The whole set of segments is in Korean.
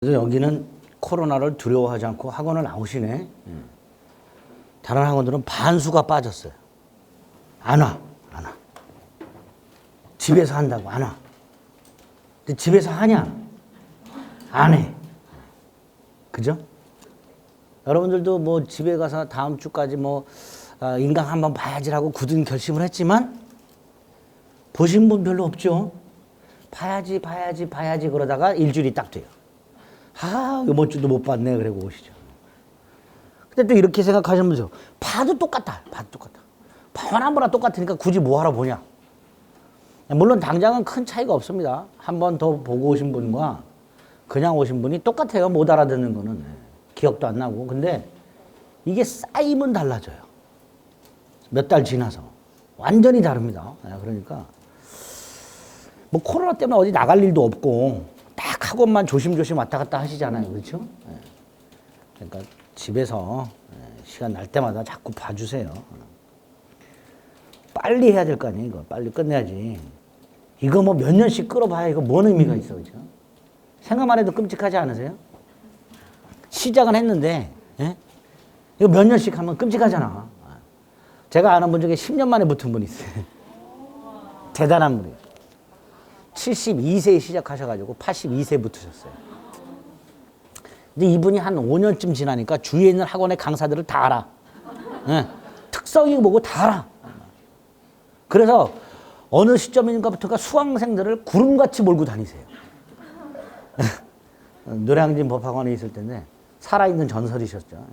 그래서 여기는 코로나를 두려워하지 않고 학원을 나오시네. 다른 학원들은 반수가 빠졌어요. 안 와. 집에서 한다고 안 와. 근데 집에서 하냐? 안 해. 그죠? 여러분들도 뭐 집에 가서 다음 주까지 인강 한번 봐야지라고 굳은 결심을 했지만 보신 분 별로 없죠? 봐야지 그러다가 일주일이 딱 돼요. 이번 주도 못 봤네. 그러고 오시죠. 근데 또 이렇게 생각하시면서 봐도 똑같아. 화나보나 똑같으니까 굳이 뭐하러 보냐. 물론 당장은 큰 차이가 없습니다. 한 번 더 보고 오신 분과 그냥 오신 분이 똑같아요. 못 알아듣는 거는. 기억도 안 나고. 근데 이게 쌓이면 달라져요. 몇 달 지나서. 완전히 다릅니다. 그러니까 뭐 코로나 때문에 어디 나갈 일도 없고 딱 학원만 조심조심 왔다 갔다 하시잖아요. 그렇죠? 그러니까 집에서 시간 날 때마다 자꾸 봐주세요. 빨리 해야 될 거 아니에요. 이거 빨리 끝내야지. 이거 뭐 몇 년씩 끌어봐야 이거 뭔 의미가 있어. 그렇죠? 생각만 해도 끔찍하지 않으세요? 시작은 했는데 이거 몇 년씩 하면 끔찍하잖아. 제가 아는 분 중에 10년 만에 붙은 분이 있어요. 대단한 분이에요. 72세에 시작하셔가지고 82세에 붙으셨어요. 근데 이분이 한 5년쯤 지나니까 주위에 있는 학원의 강사들을 다 알아. 특성이 뭐고 다 알아. 그래서 어느 시점인가부터가 수강생들을 구름같이 몰고 다니세요. 노량진 법학원에 있을 때인데 살아있는 전설이셨죠.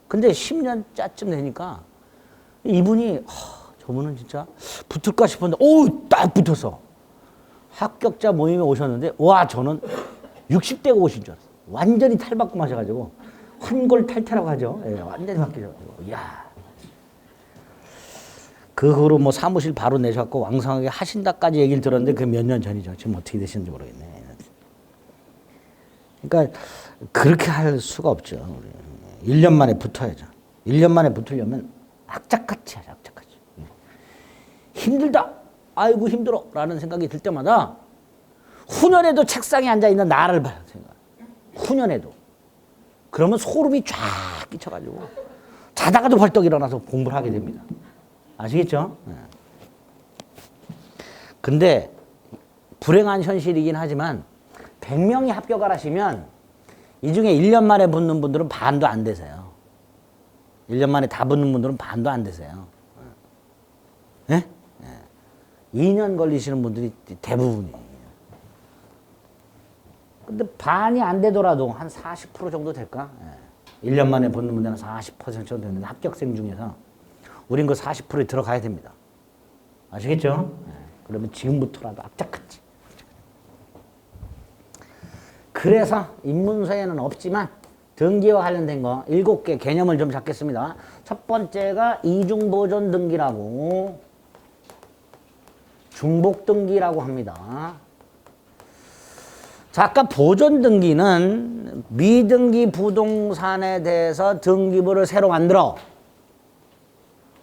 근데 10년짜쯤 되니까 이분이 저분은 진짜 붙을까 싶었는데 딱 붙었어. 합격자 모임에 오셨는데 저는 60대가 오신 줄 알았어요. 완전히 탈바꿈하셔가지고 환골탈태라고 하죠. 완전히 바뀌셔가지고 그 후로 뭐 사무실 바로 내셔갖고 왕성하게 하신다까지 얘기를 들었는데 그게 몇 년 전이죠. 지금 어떻게 되시는지 모르겠네. 그러니까 그렇게 할 수가 없죠. 1년 만에 붙어야죠. 1년 만에 붙으려면 악착같이 하죠. 악착같이. 힘들다. 아이고 힘들어 라는 생각이 들 때마다 후년에도 책상에 앉아있는 나를 봐요. 후년에도. 그러면 소름이 쫙 끼쳐가지고 자다가도 벌떡 일어나서 공부를 하게 됩니다. 아시겠죠? 근데 불행한 현실이긴 하지만 100명이 합격을 하시면 이 중에 1년 만에 붙는 분들은 반도 안 되세요. 1년 만에 다 붙는 분들은 반도 안 되세요. 2년 걸리시는 분들이 대부분이에요. 근데 반이 안 되더라도 한 40% 정도 될까? 1년 만에 붙는 분들은 40% 정도 되는데 합격생 중에서 우린 그 40%에 들어가야 됩니다. 아시겠죠? 그러면 지금부터라도 악착같이. 그래서 입문서에는 없지만 등기와 관련된 거 7개 개념을 좀 잡겠습니다. 첫 번째가 이중보존 등기라고 중복등기라고 합니다. 자, 아까 보존등기는 미등기 부동산에 대해서 등기부를 새로 만들어.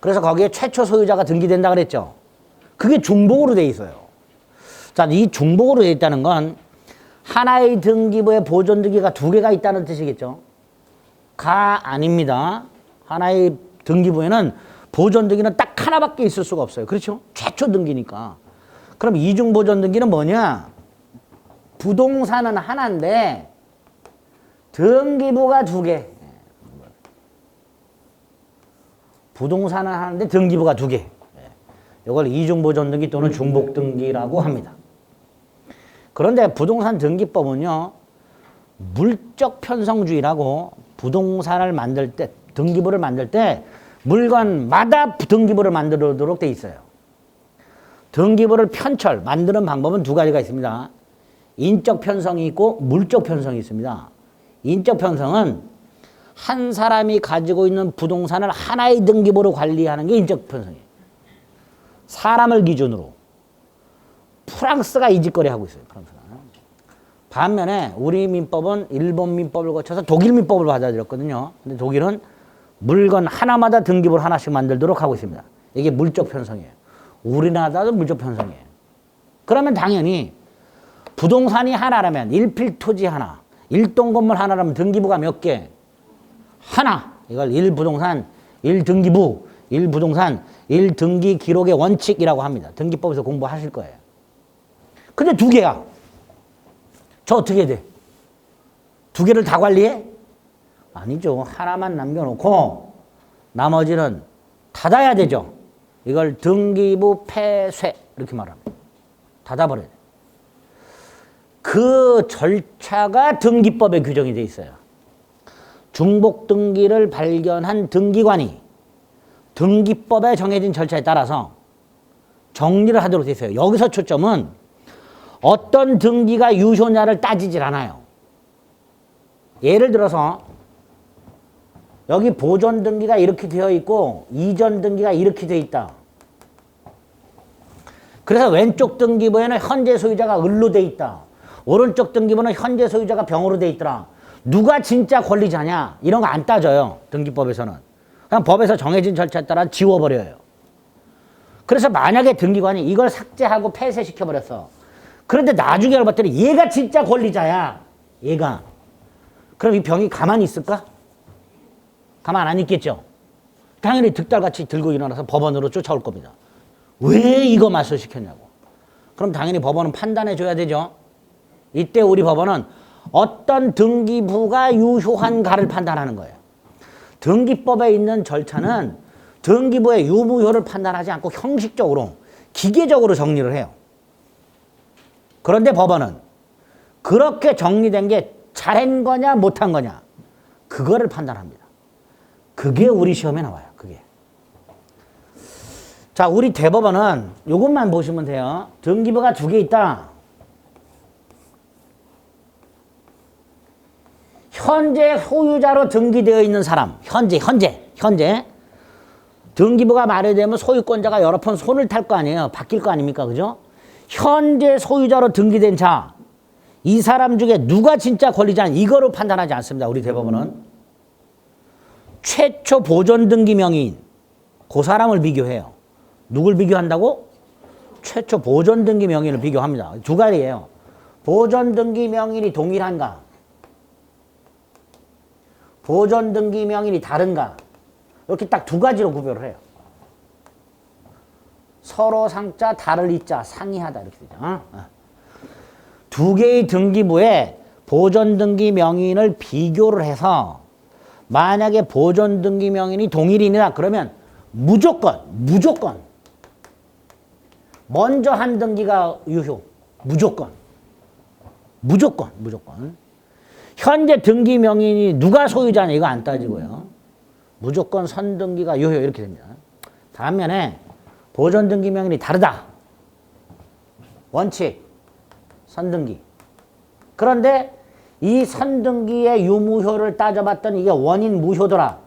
그래서 거기에 최초 소유자가 등기된다 그랬죠. 그게 중복으로 돼 있어요. 자, 이 중복으로 돼 있다는 건 하나의 등기부에 보존등기가 2개가 있다는 뜻이겠죠. 아닙니다. 하나의 등기부에는 보존등기는 딱 하나밖에 있을 수가 없어요. 그렇죠? 최초 등기니까. 그럼 이중보존등기는 뭐냐? 부동산은 하나인데 등기부가 2개. 부동산은 하나인데 등기부가 2개. 이걸 이중보존등기 또는 중복등기라고 합니다. 그런데 부동산 등기법은요, 물적 편성주의라고 부동산을 만들 때, 등기부를 만들 때 물건마다 등기부를 만들도록 돼 있어요. 등기부를 만드는 방법은 2가지가 있습니다. 인적 편성이 있고 물적 편성이 있습니다. 인적 편성은 한 사람이 가지고 있는 부동산을 하나의 등기부로 관리하는 게 인적 편성이에요. 사람을 기준으로. 프랑스가 이 짓거리 하고 있어요. 프랑스가. 반면에 우리 민법은 일본 민법을 거쳐서 독일 민법을 받아들였거든요. 근데 독일은 물건 하나마다 등기부를 하나씩 만들도록 하고 있습니다. 이게 물적 편성이에요. 우리나라도 물적 편성이에요. 그러면 당연히 부동산이 하나라면 일필토지 하나, 일동 건물 하나라면 등기부가 몇 개? 하나. 이걸 일부동산, 일등기부, 일부동산, 일등기 기록의 원칙이라고 합니다. 등기법에서 공부하실 거예요. 근데 두 개야. 저 어떻게 해야 돼? 두 개를 다 관리해? 아니죠. 하나만 남겨놓고 나머지는 닫아야 되죠. 이걸 등기부 폐쇄 이렇게 말합니다. 닫아버려야 돼. 그 절차가 등기법에 규정이 돼 있어요. 중복등기를 발견한 등기관이 등기법에 정해진 절차에 따라서 정리를 하도록 돼 있어요. 여기서 초점은 어떤 등기가 유효냐를 따지질 않아요. 예를 들어서 여기 보존 등기가 이렇게 되어 있고 이전 등기가 이렇게 되어 있다. 그래서 왼쪽 등기부에는 현재 소유자가 을로 되어 있다. 오른쪽 등기부는 현재 소유자가 병으로 되어 있더라. 누가 진짜 권리자냐? 이런 거 안 따져요. 등기법에서는. 그냥 법에서 정해진 절차에 따라 지워버려요. 그래서 만약에 등기관이 이걸 삭제하고 폐쇄시켜버렸어. 그런데 나중에 알고 봤더니 얘가 진짜 권리자야. 얘가. 그럼 이 병이 가만히 있을까? 가만 안 있겠죠. 당연히 득달같이 들고 일어나서 법원으로 쫓아올 겁니다. 왜 이거 말소시켰냐고. 그럼 당연히 법원은 판단해 줘야 되죠. 이때 우리 법원은 어떤 등기부가 유효한가를 판단하는 거예요. 등기법에 있는 절차는 등기부의 유무효를 판단하지 않고 형식적으로 기계적으로 정리를 해요. 그런데 법원은 그렇게 정리된 게 잘한 거냐 못한 거냐 그거를 판단합니다. 그게 우리 시험에 나와요. 그게. 자, 우리 대법원은 이것만 보시면 돼요. 등기부가 두 개 있다. 현재 소유자로 등기되어 있는 사람, 현재 등기부가 마련되면 소유권자가 여러 번 손을 탈 거 아니에요. 바뀔 거 아닙니까? 그죠? 현재 소유자로 등기된 자, 이 사람 중에 누가 진짜 권리자냐 이거로 판단하지 않습니다. 우리 대법원은 최초 보존 등기 명의인 그 사람을 비교해요. 누굴 비교한다고? 최초 보존 등기 명의인을 비교합니다. 두 가지예요. 보존 등기 명의인이 동일한가? 보존 등기 명의인이 다른가? 이렇게 딱 두 가지로 구별을 해요. 서로 상자, 다를 이자, 상이하다 이렇게 되죠. 두 개의 등기부에 보존 등기 명의인을 비교를 해서 만약에 보존 등기 명의인이 동일인이다 그러면 무조건 먼저 한 등기가 유효. 무조건. 현재 등기 명의인이 누가 소유자냐 이거 안 따지고요. 무조건 선등기가 유효 이렇게 됩니다. 반면에 보존 등기 명의인이 다르다. 원칙 선등기. 그런데 이 선등기의 유무효를 따져봤더니 이게 원인 무효더라.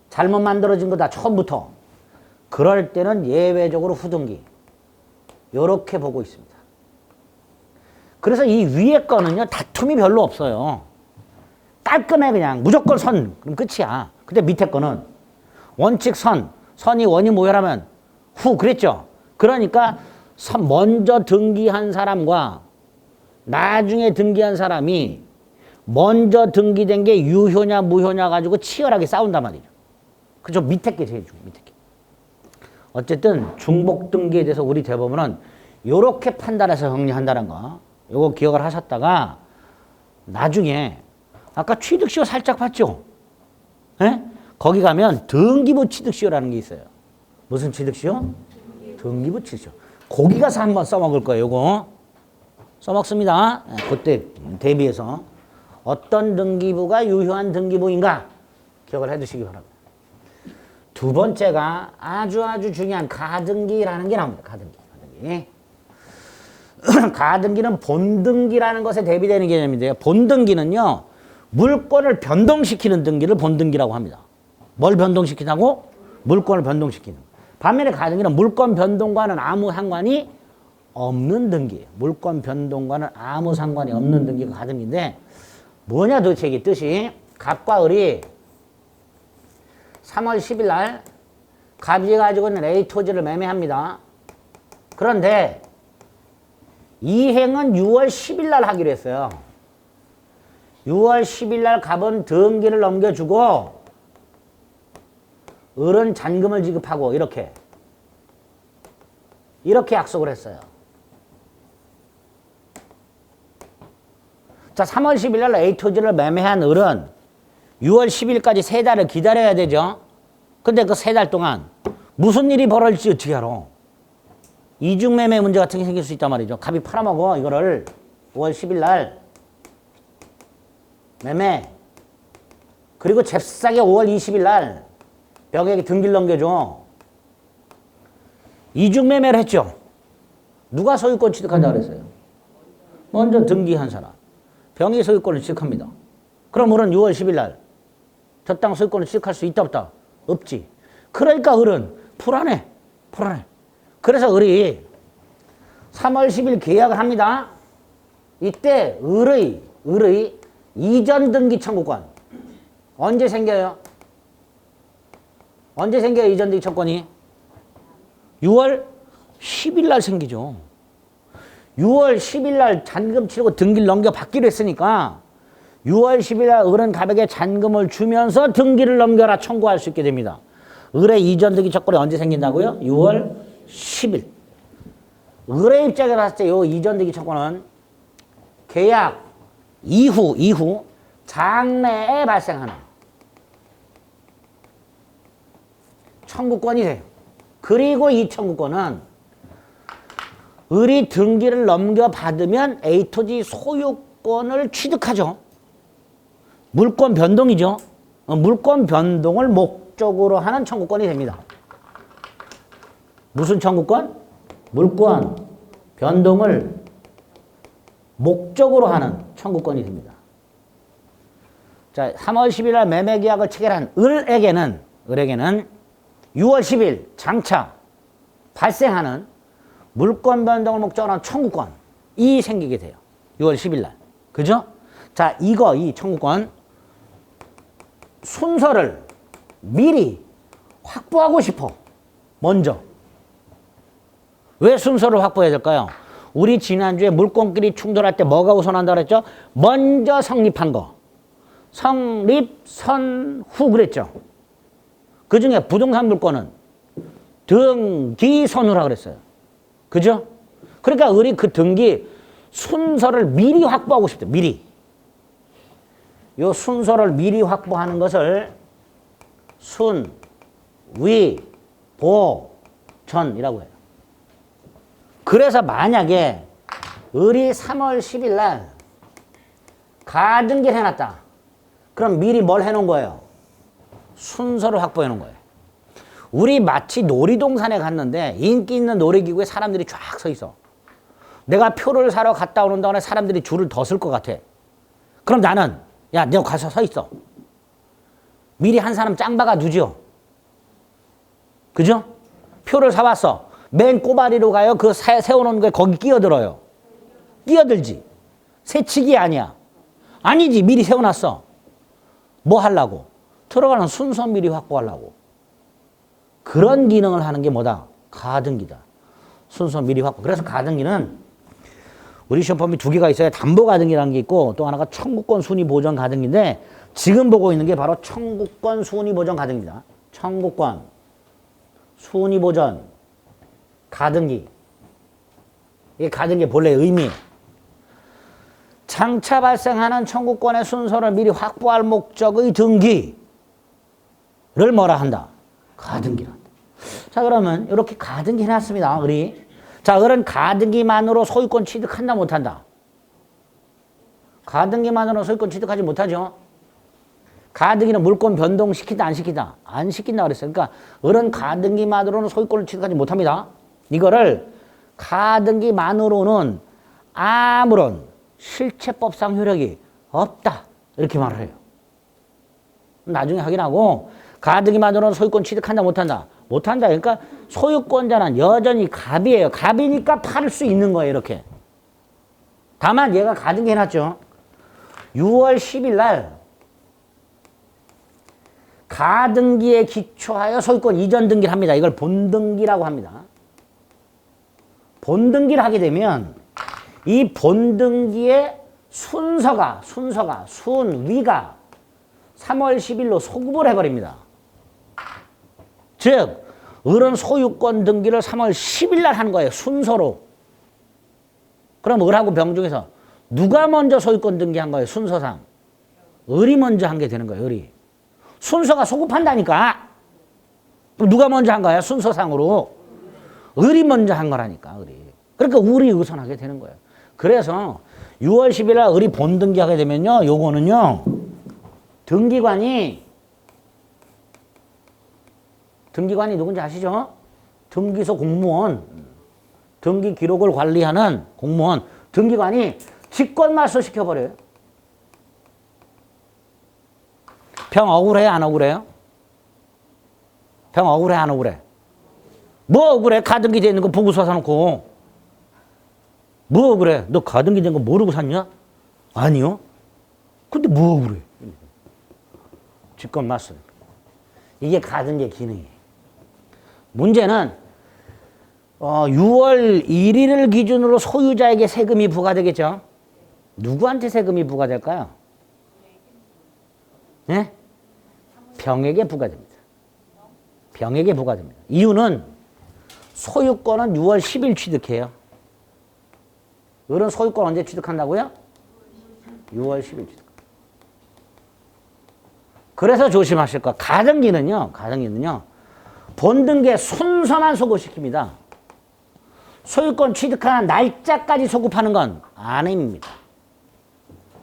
잘못 만들어진 거다 처음부터. 그럴 때는 예외적으로 후등기. 요렇게 보고 있습니다. 그래서 이 위에 거는요 다툼이 별로 없어요. 깔끔해 그냥 무조건 선 그럼 끝이야. 근데 밑에 거는 원칙 선이 원인 무효라면 후 그랬죠. 그러니까 먼저 등기한 사람과 나중에 등기한 사람이 먼저 등기된 게 유효냐 무효냐 가지고 치열하게 싸운단 말이죠. 그죠? 밑에 게 제일 중요해요. 밑에 게. 어쨌든 중복 등기에 대해서 우리 대법원은 이렇게 판단해서 정리한다는 거. 요거 기억을 하셨다가 나중에 아까 취득시효 살짝 봤죠? 예? 거기 가면 등기부 취득시효라는 게 있어요. 무슨 취득시효? 등기부 취득시효. 거기 가서 한번 써먹을 거예요. 요거 써먹습니다. 그때 대비해서 어떤 등기부가 유효한 등기부인가 기억을 해두시기 바랍니다. 두 번째가 아주 중요한 가등기라는 게 나옵니다. 가등기. 가등기는 본등기라는 것에 대비되는 개념인데요. 본등기는요. 물권을 변동시키는 등기를 본등기라고 합니다. 뭘 변동시키냐고? 물권을 변동시키는. 반면에 가등기는 물권 변동과는 아무 상관이 없는 등기예요. 물권 변동과는 아무 상관이 없는 등기가 가등기인데 뭐냐 도대체 이게 뜻이 갑과 을이 3월 10일 날 갑이 가지고 있는 A 토지를 매매합니다. 그런데 이행은 6월 10일 날 하기로 했어요. 6월 10일 날 갑은 등기를 넘겨주고 을은 잔금을 지급하고 이렇게 약속을 했어요. 자, 3월 10일 날 A 토지를 매매한 을은 6월 10일까지 3달을 기다려야 되죠. 근데 그 3달 동안 무슨 일이 벌어질지 어떻게 알아? 이중매매 문제 같은 게 생길 수 있단 말이죠. 갑이 팔아먹어 이거를 5월 10일 날 매매, 그리고 잽싸게 5월 20일 날 병에게 등기를 넘겨줘. 이중매매를 했죠. 누가 소유권 취득한다고 그랬어요? 먼저 등기한 사람. 병이 소유권을 취득합니다. 그럼 을은 6월 10일 날 저 땅 소유권을 취득할 수 있다 없다? 없지. 그러니까 을은 불안해. 그래서 을이 3월 10일 계약을 합니다. 이때 을의 이전 등기 청구권 언제 생겨요? 언제 생겨요? 이전 등기 청구권이? 6월 10일 날 생기죠. 6월 10일 날 잔금 치르고 등기를 넘겨받기로 했으니까 6월 10일 날 을은 갑에게 잔금을 주면서 등기를 넘겨라 청구할 수 있게 됩니다. 을의 이전 등기 청구권이 언제 생긴다고요? 6월 10일. 을의 입장에 봤을 때 이 이전 등기 청구권은 계약 이후 장래에 발생하는 청구권이 돼요. 그리고 이 청구권은 을이 등기를 넘겨받으면 A토지 소유권을 취득하죠. 물권 변동이죠. 물권 변동을 목적으로 하는 청구권이 됩니다. 무슨 청구권? 물권 변동을 목적으로 하는 청구권이 됩니다. 자, 3월 10일 날 매매 계약을 체결한 을에게는 6월 10일 장차 발생하는 물권 변동을 목적으로 하는 청구권이 생기게 돼요. 6월 10일 날. 그죠? 자, 이 청구권 순서를 미리 확보하고 싶어. 먼저. 왜 순서를 확보해야 될까요? 우리 지난주에 물권끼리 충돌할 때 뭐가 우선한다고 그랬죠? 먼저 성립한 거. 성립, 선후 그랬죠. 그 중에 부동산 물권은 등기, 선후라 그랬어요. 그죠? 그러니까 을이 그 등기 순서를 미리 확보하고 싶대. 미리. 요 순서를 미리 확보하는 것을 순, 위, 보, 전이라고 해요. 그래서 만약에 을이 3월 10일 날 가등기를 해놨다. 그럼 미리 뭘 해놓은 거예요? 순서를 확보해 놓은 거예요. 우리 마치 놀이동산에 갔는데 인기 있는 놀이기구에 사람들이 쫙 서 있어. 내가 표를 사러 갔다 오는 동안에 사람들이 줄을 더 쓸 것 같아. 그럼 나는 야, 너 가서 서 있어. 미리 한 사람 짱 박아 두죠. 그죠? 표를 사왔어. 맨 꼬바리로 가요. 그 세워놓은 거에 거기 끼어들어요. 끼어들지. 새치기 아니야. 아니지. 미리 세워놨어. 뭐 하려고? 들어가는 순서 미리 확보하려고. 그런 기능을 하는 게 뭐다? 가등기다. 순서 미리 확보. 그래서 가등기는 우리 시험법이 2개가 있어요. 담보가등기라는 게 있고 또 하나가 청구권 순위보전 가등기인데 지금 보고 있는 게 바로 청구권 순위보전 가등기입니다. 청구권 순위보전 가등기. 이게 가등기의 본래 의미예요. 장차 발생하는 청구권의 순서를 미리 확보할 목적의 등기를 뭐라 한다? 가등기라 한다. 자, 그러면 이렇게 가등기 해놨습니다. 우리. 자, 을은 가등기만으로 소유권 취득한다 못한다? 가등기만으로 소유권 취득하지 못하죠. 가등기는 물권 변동시킨다 안 시킨다? 안 시킨다 그랬어요. 그러니까 을은 가등기만으로는 소유권을 취득하지 못합니다. 이거를 가등기만으로는 아무런 실체법상 효력이 없다 이렇게 말을 해요. 나중에 확인하고 가등기만으로는 소유권 취득한다 못한다? 못한다. 그러니까 소유권자는 여전히 갑이에요. 갑이니까 팔을 수 있는 거예요. 이렇게. 다만 얘가 가등기 해놨죠. 6월 10일 날 가등기에 기초하여 소유권 이전 등기를 합니다. 이걸 본등기라고 합니다. 본등기를 하게 되면 이 본등기의 순위가 3월 10일로 소급을 해버립니다. 즉 을은 소유권 등기를 3월 10일 날 하는 거예요. 순서로. 그럼 을하고 병 중에서 누가 먼저 소유권 등기한 거예요? 순서상. 을이 먼저 한 게 되는 거예요. 을이. 순서가 소급한다니까. 그럼 누가 먼저 한 거야? 순서상으로. 을이 먼저 한 거라니까. 을이. 그러니까 을이 우선하게 되는 거예요. 그래서 6월 10일 날 을이 본등기하게 되면요. 요거는요. 등기관이 누군지 아시죠? 등기소 공무원, 등기 기록을 관리하는 공무원, 등기관이 직권 말소시켜버려요. 병 억울해, 안 억울해요? 병 억울해, 안 억울해? 뭐 억울해? 가등기 돼 있는 거 보고 사놓고. 뭐 억울해? 너 가등기 된 거 모르고 샀냐? 아니요. 근데 뭐 억울해? 직권 말소. 이게 가등기의 기능이에요. 문제는 6월 1일을 기준으로 소유자에게 세금이 부과되겠죠. 누구한테 세금이 부과될까요? 네? 병에게 부과됩니다. 병에게 부과됩니다. 이유는 소유권은 6월 10일 취득해요. 을은 소유권 언제 취득한다고요? 6월 10일 취득. 그래서 조심하실 거. 가등기는요. 본등기의 순서만 소급시킵니다. 소유권 취득한 날짜까지 소급하는 건 아닙니다.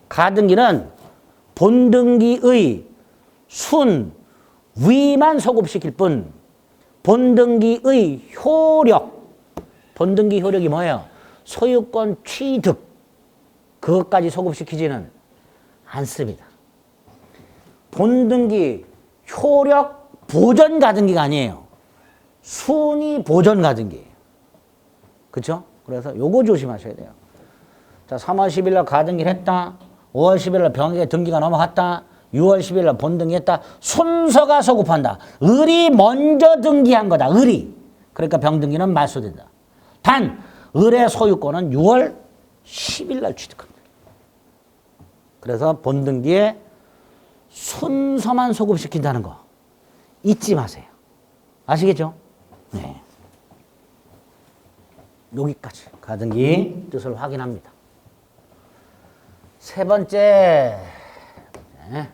가등기는 본등기의 순위만 소급시킬 뿐 본등기의 본등기 효력이 뭐예요? 소유권 취득 그것까지 소급시키지는 않습니다. 본등기 효력 보전 가등기가 아니에요. 순위 보전 가등기예요. 그렇죠? 그래서 요거 조심하셔야 돼요. 자, 3월 10일 날 가등기를 했다. 5월 10일 날 병에게 등기가 넘어갔다. 6월 10일 날 본등기했다. 순서가 소급한다. 을이 먼저 등기한 거다. 을이. 그러니까 병등기는 말소된다. 단 을의 소유권은 6월 10일 날 취득합니다. 그래서 본등기에 순서만 소급시킨다는 거 잊지 마세요. 아시겠죠? 네. 여기까지 가등기 뜻을 확인합니다. 세 번째, 네.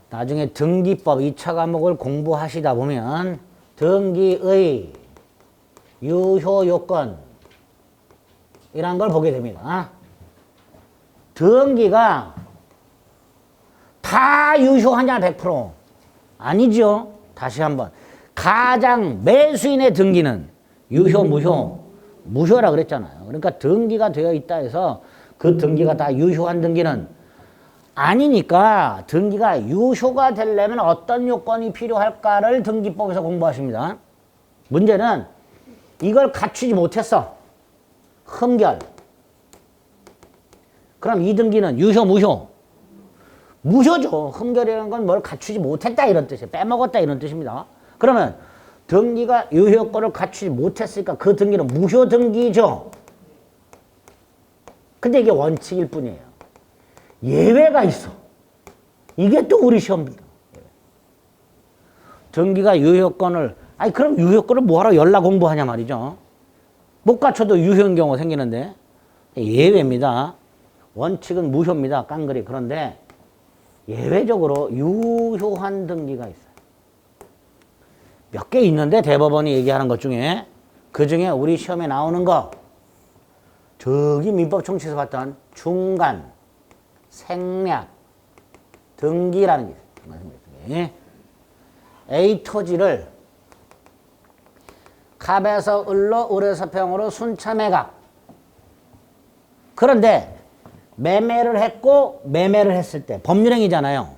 나중에 등기법 2차 과목을 공부하시다 보면 등기의 유효 요건 이란 걸 보게 됩니다. 등기가 다 유효하냐 100%? 아니죠. 다시 한번. 가장 매수인의 등기는 유효, 무효라 그랬잖아요. 그러니까 등기가 되어 있다 해서 그 등기가 다 유효한 등기는 아니니까 등기가 유효가 되려면 어떤 요건이 필요할까를 등기법에서 공부하십니다. 문제는 이걸 갖추지 못했어. 흠결. 그럼 이 등기는 유효, 무효죠. 흠결이라는 건 뭘 갖추지 못했다 이런 뜻이에요. 빼먹었다 이런 뜻입니다. 그러면 등기가 유효권을 갖추지 못했으니까 그 등기는 무효 등기죠. 근데 이게 원칙일 뿐이에요. 예외가 있어. 이게 또 우리 시험입니다. 등기가 유효권을 그럼 유효권을 뭐하러 연락 공부하냐 말이죠. 못 갖춰도 유효인 경우 생기는데 예외입니다. 원칙은 무효입니다. 깡그리. 그런데 예외적으로 유효한 등기가 있어요. 몇 개 있는데 대법원이 얘기하는 것 중에 그 중에 우리 시험에 나오는 거 저기 민법 총칙에서 봤던 중간, 생략, 등기라는 게 있어요. A 토지를 갑에서 을로, 을에서 병으로 순차 매각. 그런데 매매를 했고 매매를 했을 때 법률행위잖아요.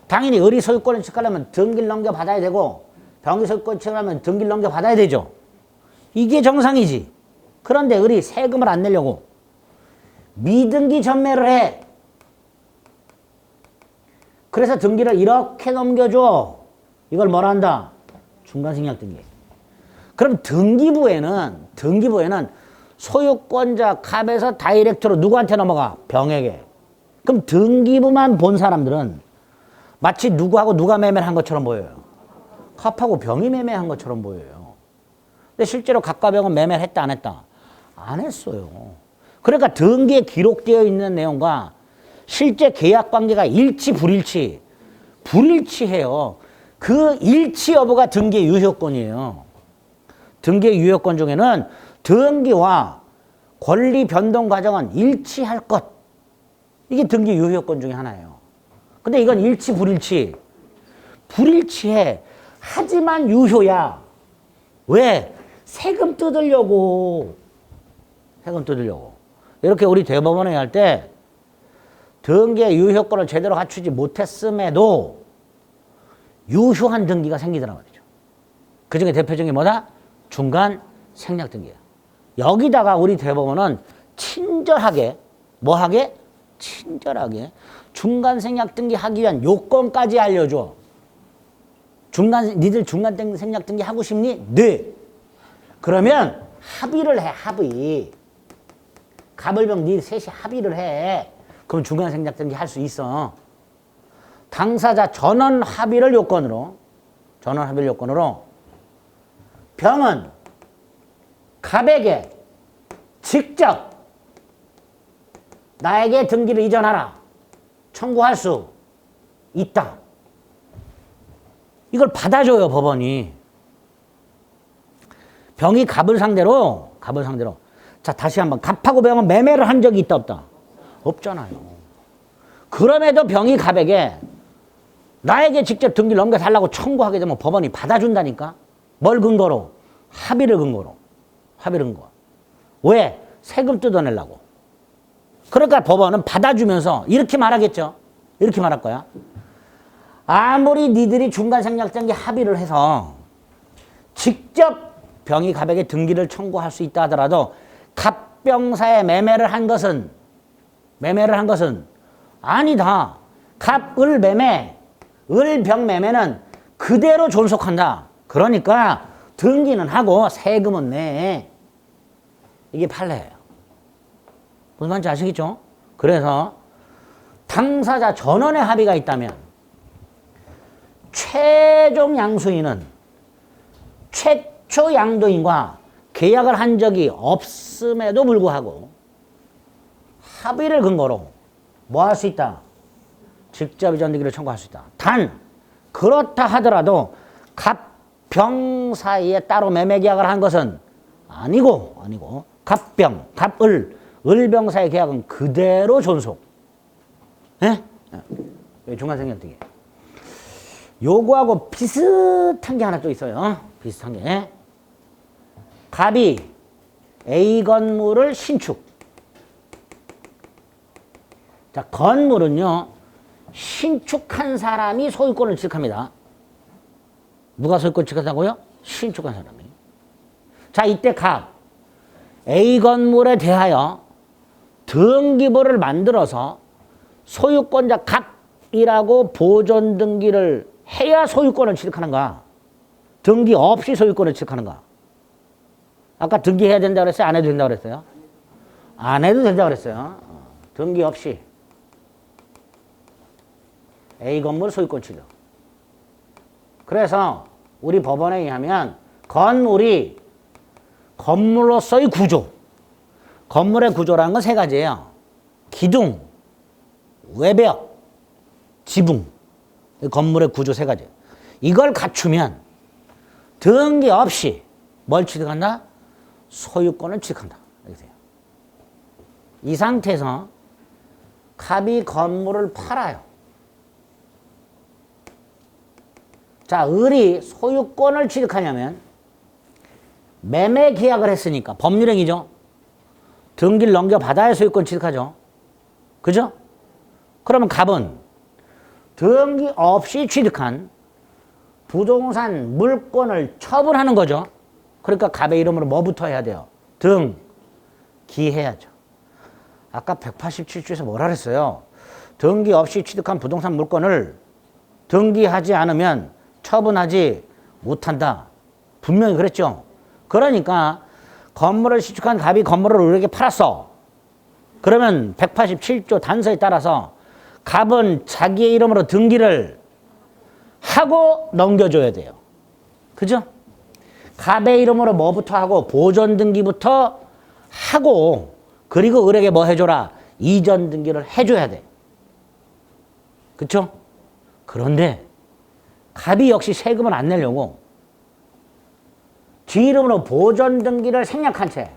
당연히 을이 소유권을 취득하려면 등기를 넘겨받아야 되고 병이 소유권을 취득하려면 등기를 넘겨받아야 되죠. 이게 정상이지. 그런데 을이 세금을 안 내려고 미등기 전매를 해. 그래서 등기를 이렇게 넘겨줘. 이걸 뭐라 한다? 중간생략 등기. 그럼 등기부에는 소유권자 갑에서 다이렉트로 누구한테 넘어가? 병에게. 그럼 등기부만 본 사람들은 마치 누구하고 누가 매매를 한 것처럼 보여요. 갑하고 병이 매매한 것처럼 보여요. 근데 실제로 갑과 병은 매매를 했다 안 했다? 안 했어요. 그러니까 등기에 기록되어 있는 내용과 실제 계약 관계가 일치 불일치? 불일치해요. 그 일치 여부가 등기의 유효권이에요. 등기의 유효권 중에는 등기와 권리 변동 과정은 일치할 것. 이게 등기 유효권 중에 하나예요. 근데 이건 일치 불일치? 불일치해. 하지만 유효야. 왜? 세금 뜯으려고. 세금 뜯으려고. 이렇게 우리 대법원에 할 때 등기의 유효권을 제대로 갖추지 못했음에도 유효한 등기가 생기더란 말이죠. 그 중에 대표적인 게 뭐다? 중간 생략 등기야. 여기다가 우리 대법원은 친절하게, 뭐하게? 친절하게 중간 생략 등기 하기 위한 요건까지 알려줘. 니들 중간 생략 등기 하고 싶니? 네. 그러면 합의를 해, 합의. 갑을병 니 셋이 합의를 해. 그럼 중간 생략 등기 할 수 있어. 당사자 전원 합의를 요건으로, 병은 갑에게 직접 나에게 등기를 이전하라 청구할 수 있다. 이걸 받아줘요, 법원이. 병이 갑을 상대로. 자, 다시 한번. 갑하고 병은 매매를 한 적이 있다, 없다? 없잖아요. 그럼에도 병이 갑에게 나에게 직접 등기를 넘겨달라고 청구하게 되면 법원이 받아준다니까? 뭘 근거로? 합의를 근거로. 왜? 세금 뜯어내려고. 그러니까 법원은 받아주면서 이렇게 말하겠죠. 이렇게 말할 거야. 아무리 니들이 중간 생략 등기 합의를 해서 직접 병이 갑에게 등기를 청구할 수 있다 하더라도 갑병사에 매매를 한 것은 아니다. 갑을 매매, 을병 매매는 그대로 존속한다. 그러니까 등기는 하고 세금은 내. 이게 판례예요. 무슨 말인지 아시겠죠? 그래서 당사자 전원의 합의가 있다면 최종 양수인은 최초 양도인과 계약을 한 적이 없음에도 불구하고 합의를 근거로 뭐 할 수 있다? 직접 이전 등기를 청구할 수 있다. 단 그렇다 하더라도 갑병 사이에 따로 매매 계약을 한 것은 아니고 갑병, 을병 사이 계약은 그대로 존속. 예? 중간 생략 등기. 요거하고 비슷한 게 하나 또 있어요. 비슷한 게. 갑이 A 건물을 신축. 자, 건물은요, 신축한 사람이 소유권을 취득합니다. 누가 소유권 취득한다고요? 신축한 사람이. 자, 이때 갑 A 건물에 대하여 등기부를 만들어서 소유권자 갑이라고 보존 등기를 해야 소유권을 취득하는가? 등기 없이 소유권을 취득하는가? 아까 등기해야 된다고 그랬어요? 안 해도 된다고 그랬어요? 안 해도 된다고 그랬어요. 등기 없이 A 건물 소유권 취득. 그래서 우리 법원에 의하면 건물이 건물로서의 구조, 건물의 구조라는 건 세 가지예요. 기둥, 외벽, 지붕. 건물의 구조 세 가지. 이걸 갖추면 등기 없이 뭘 취득한다? 소유권을 취득한다. 이 상태에서 갑이 건물을 팔아요. 자, 을이 소유권을 취득하냐면 매매 계약을 했으니까 법률행위죠. 등기를 넘겨받아야 소유권 취득하죠. 그죠? 그러면 갑은 등기 없이 취득한 부동산 물권을 처분하는 거죠. 그러니까 갑의 이름으로 뭐부터 해야 돼요? 등기해야죠. 아까 187조에서 뭐라 그랬어요? 등기 없이 취득한 부동산 물권을 등기하지 않으면 처분하지 못한다. 분명히 그랬죠. 그러니까 건물을 신축한 갑이 건물을 을에게 팔았어. 그러면 187조 단서에 따라서 갑은 자기의 이름으로 등기를 하고 넘겨줘야 돼요. 그죠? 갑의 이름으로 뭐부터 하고 보존 등기부터 하고 그리고 을에게 뭐 해줘라? 이전 등기를 해줘야 돼. 그쵸? 그런데 갑이 역시 세금을 안 내려고 지 이름으로 보존 등기를 생략한 채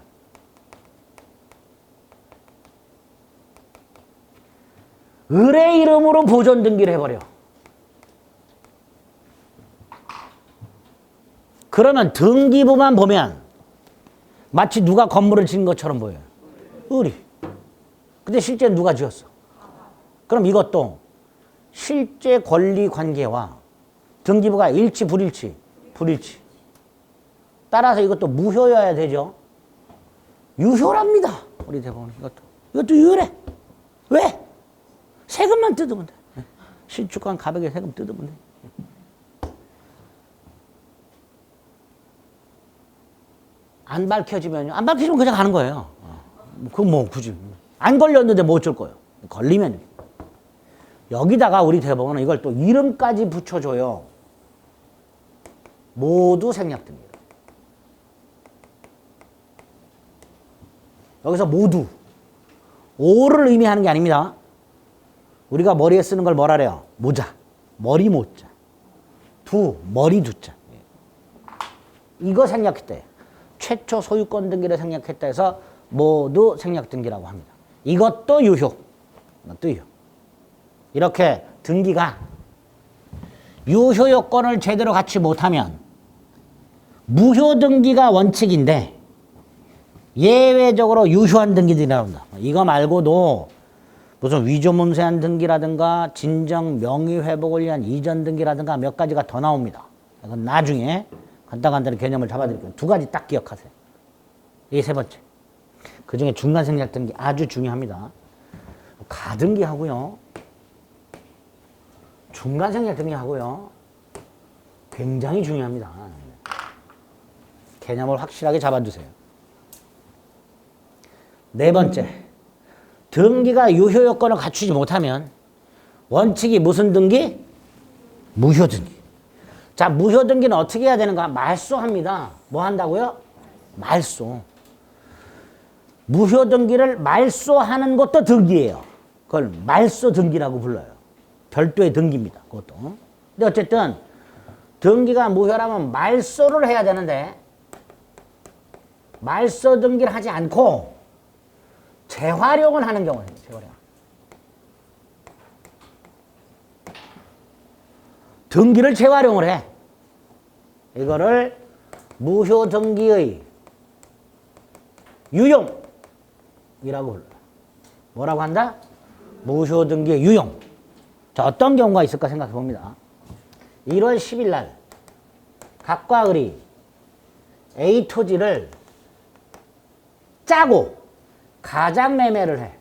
을의 이름으로 보존 등기를 해버려. 그러면 등기부만 보면 마치 누가 건물을 지은 것처럼 보여요. 을이. 근데 실제 누가 지었어? 그럼 이것도 실제 권리 관계와 등기부가 일치, 불일치? 불일치. 따라서 이것도 무효여야 되죠. 유효랍니다. 우리 대법원 이것도 유효래. 왜? 세금만 뜯으면 돼. 신축한 갑에게 세금 뜯으면 돼. 안 밝혀지면요. 안 밝혀지면 그냥 가는 거예요. 그럼 뭐 굳이. 안 걸렸는데 뭐 어쩔 거예요. 걸리면. 여기다가 우리 대법원은 이걸 또 이름까지 붙여줘요. 모두 생략됩니다. 여기서 모두. 오를 의미하는 게 아닙니다. 우리가 머리에 쓰는 걸 뭐라 그래요? 모자. 머리 모자. 두. 머리 두자. 이거 생략했대. 최초 소유권 등기를 생략했다 해서 모두 생략 등기라고 합니다. 이것도 유효. 이것도 유효. 이렇게 등기가 유효 요건을 제대로 갖추지 못하면 무효 등기가 원칙인데 예외적으로 유효한 등기들이 나온다. 이거 말고도 무슨 위조문세한 등기라든가 진정 명의회복을 위한 이전 등기라든가 몇 가지가 더 나옵니다. 이건 나중에 간단간단히 개념을 잡아드릴게요. 두 가지 딱 기억하세요. 이게 세 번째. 그 중에 중간 생략 등기 아주 중요합니다. 가등기 하고요. 중간 생략 등기 하고요. 굉장히 중요합니다. 개념을 확실하게 잡아두세요. 네 번째. 등기가 유효 요건을 갖추지 못하면 원칙이 무슨 등기? 무효 등기. 자, 무효 등기는 어떻게 해야 되는가? 말소합니다. 뭐 한다고요? 말소. 무효 등기를 말소하는 것도 등기예요. 그걸 말소 등기라고 불러요. 별도의 등기입니다. 그것도. 근데 어쨌든 등기가 무효라면 말소를 해야 되는데 말소 등기를 하지 않고 재활용을 하는 경우는 재활용. 등기를 재활용을 해. 이거를 무효 등기의 유용이라고 불러요. 뭐라고 한다? 무효 등기의 유용. 자, 어떤 경우가 있을까 생각해 봅니다. 1월 10일 날 갑과 을이 A 토지를 짜고 가장 매매를 해.